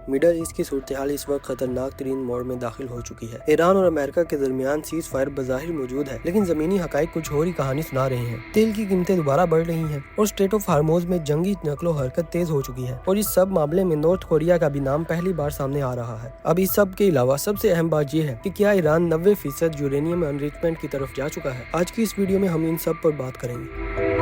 Middle east की सूरत हाल इस वक्त खतरनाक तरीन मोड़ में दाखिल हो चुकी है। ईरान और अमेरिका के दरमियान सीज फायर बज़ाहिर मौजूद है, लेकिन जमीनी हकाइक कुछ और ही कहानी सुना रहे हैं। तेल की कीमतें दोबारा बढ़ रही हैं और स्ट्रेट ऑफ हार्मोज में जंगी नकलो हरकत तेज हो चुकी है और इस सब मामले में नॉर्थ कोरिया का भी नाम पहली बार सामने आ रहा है। अब इस सब के अलावा सबसे अहम बात यह है कि क्या ईरान 90% यूरेनियम एनरिचमेंट की तरफ जा चुका है। आज की इस वीडियो में हम इन सब पर बात करेंगे।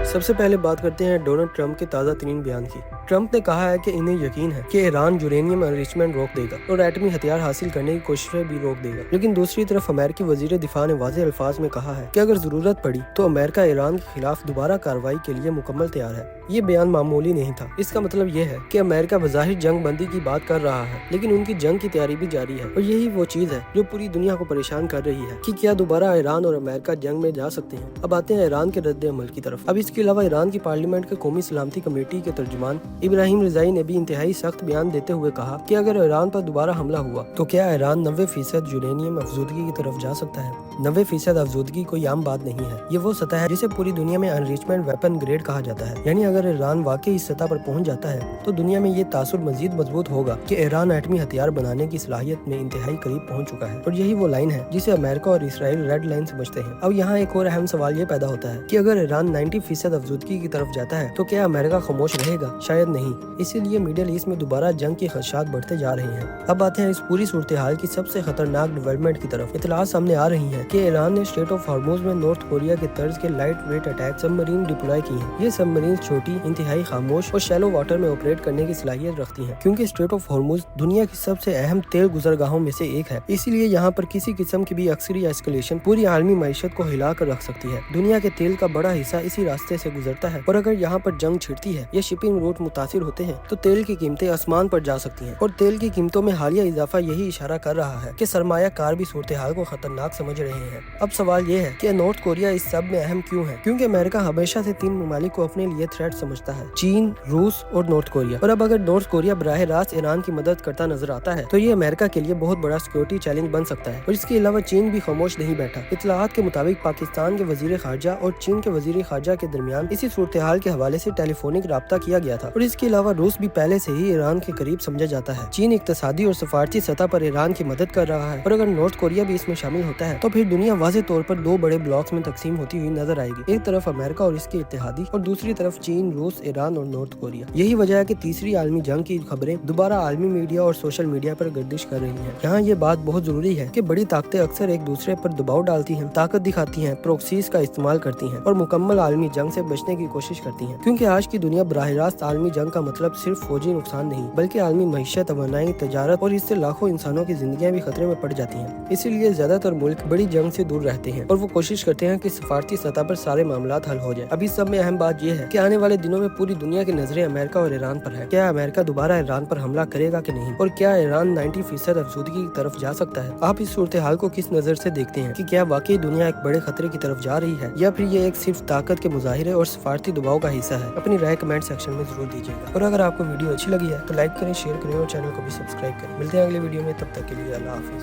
सबसे पहले बात करते हैं डोनाल्ड ट्रंप के ताज़ा तरीन बयान की। ट्रंप ने कहा है कि इन्हें यकीन है कि ईरान यूरेनियम एनरिचमेंट रोक देगा और एटमी हथियार हासिल करने की कोशिशें भी रोक देगा। लेकिन दूसरी तरफ अमेरिकी वजीर दिफा ने वाज़ेह अल्फाज में कहा है कि अगर जरूरत पड़ी तो अमेरिका ईरान के खिलाफ दोबारा कार्रवाई के लिए मुकम्मल तैयार है। ये बयान मामूली नहीं था। इसका मतलब ये है कि अमेरिका बज़ाहिर जंग बंदी की बात कर रहा है, लेकिन उनकी जंग की तैयारी भी जारी है और यही वो चीज़ है जो पूरी दुनिया को परेशान कर रही है कि क्या दोबारा ईरान और अमेरिका जंग में जा सकते हैं। अब आते हैं ईरान के रद्द अमल की तरफ। अब इसके अलावा ईरान की पार्लियामेंट के कौमी सलामती कमेटी के तर्जुमान इब्राहिम रिजाई ने भी इंतहाई सख्त बयान देते हुए कहा कि अगर ईरान पर दोबारा हमला हुआ तो क्या ईरान 90% यूरेनियम अफजूदगी की तरफ जा सकता है। 90% अफजूदगी कोई आम बात नहीं है। ये वो सतह है जिसे पूरी दुनिया में एनरिचमेंट वेपन ग्रेड कहा जाता है। यानी अगर ईरान वाकई इस सतह पर पहुंच जाता है तो दुनिया में ये तासुर मजीद मजबूत होगा कि ईरान एटमी हथियार बनाने की सलाहियत में इंतहाई करीब पहुंच चुका है और यही वो लाइन है जिसे अमेरिका और इसराइल रेड लाइन समझते हैं। अब यहाँ एक और अहम सवाल ये पैदा होता है कि अगर ईरान 90% अफजूदगी की तरफ जाता है तो क्या अमेरिका खामोश रहेगा? शायद नहीं। इसीलिए मिडिल ईस्ट में दोबारा जंग के खदशात बढ़ते जा रहे हैं। अब आते हैं इस पूरी सूरत हाल की सबसे खतरनाक डेवलपमेंट की तरफ। इतलात सामने आ रही है कि ईरान ने स्ट्रेट ऑफ हार्मोज में नॉर्थ कोरिया के तर्ज के light weight attack submarine deploy की हैं। ये सबमरीन छोटी, इंतहाई खामोश और शैलो वाटर में ऑपरेट करने की सलाहियत रखती हैं, क्योंकि स्ट्रेट ऑफ हार्मोज दुनिया की सबसे अहम तेल गुजरगाहों में से एक है। इसीलिए यहाँ पर किसी किस्म की भी अक्सरी एस्केलेशन पूरी आलमी मईशत को हिला कर रख सकती है। दुनिया के तेल का बड़ा हिस्सा इसी रास्ते से गुजरता है और अगर यहाँ पर जंग छिड़ती है या शिपिंग रूट मुतासिर होते हैं तो तेल की कीमतें आसमान पर जा सकती हैं। और तेल की कीमतों में हालिया इजाफा यही इशारा कर रहा है कि सरमाया कार भी सूरत हाल को खतरनाक समझ रहे हैं। अब सवाल ये है कि नॉर्थ कोरिया इस सब में अहम क्यों है? क्योंकि अमेरिका हमेशा से 3 ममालिक को अपने लिए थ्रेट समझता है, चीन, रूस और नॉर्थ कोरिया। और अब अगर नॉर्थ कोरिया बराह रास्त ईरान की मदद करता नजर आता है तो ये अमेरिका के लिए बहुत बड़ा सिक्योरिटी चैलेंज बन सकता है। और इसके अलावा चीन भी खामोश नहीं बैठा। इत्तलाआत के मुताबिक पाकिस्तान के वजीर खारजा और चीन के वजीर खारजा के दरमियान इसी सूरत हाल के हवाले से टेलीफोनिक राब्ता किया गया था। और इसके अलावा रूस भी पहले से ही ईरान के करीब समझा जाता है। चीन इक्तसादी और सफारती सतह पर ईरान की मदद कर रहा है और अगर नॉर्थ कोरिया भी इसमें शामिल होता है तो फिर दुनिया वाज़ेह तौर पर 2 बड़े ब्लॉक्स में तकसीम होती हुई नजर आएगी। एक तरफ अमेरिका और इसके इत्तेहादी और दूसरी तरफ चीन, रूस, ईरान और नॉर्थ कोरिया। यही वजह है कि तीसरी आलमी जंग की खबरें दोबारा आलमी मीडिया और सोशल मीडिया पर गर्दिश कर रही हैं। यहाँ ये बात बहुत जरूरी है कि बड़ी ताकतें अक्सर एक दूसरे पर दबाव डालती हैं, ताकत दिखाती हैं, प्रोक्सीज का इस्तेमाल करती हैं और मुकम्मल आलमी जंग से बचने की कोशिश करती हैं। क्योंकि आज की दुनिया बराह रास्त आलमी जंग का मतलब सिर्फ फौजी नुकसान नहीं बल्कि आलमी मईशत, तवानाई, तजारत और इससे लाखों इंसानों की जिंदगियां भी खतरे में पड़ जाती हैं। इसीलिए ज्यादातर मुल्क बड़ी जंग से दूर रहते हैं और वो कोशिश करते हैं कि सफारती सतह पर सारे मामलात हल हो जाए। अभी सब में अहम बात यह है कि आने वाले दिनों में पूरी दुनिया की नजरें अमेरिका और ईरान पर है। क्या अमेरिका दोबारा ईरान पर हमला करेगा कि नहीं और क्या ईरान 90% अफजूदगी की तरफ जा सकता है? आप इस सूरत हाल को किस नजर से देखते हैं कि क्या वाकई दुनिया एक बड़े खतरे की तरफ जा रही है या फिर ये एक सिर्फ ताकत के मुजाहिरे और सफारती दबाव का हिस्सा है? अपनी राय कमेंट सेक्शन में जरूर दीजिएगा और अगर आपको वीडियो अच्छी लगी है तो लाइक करें, शेयर करें और चैनल को भी सब्सक्राइब करें। मिलते हैं अगले वीडियो में, तब तक के लिए अल्लाह हाफिज।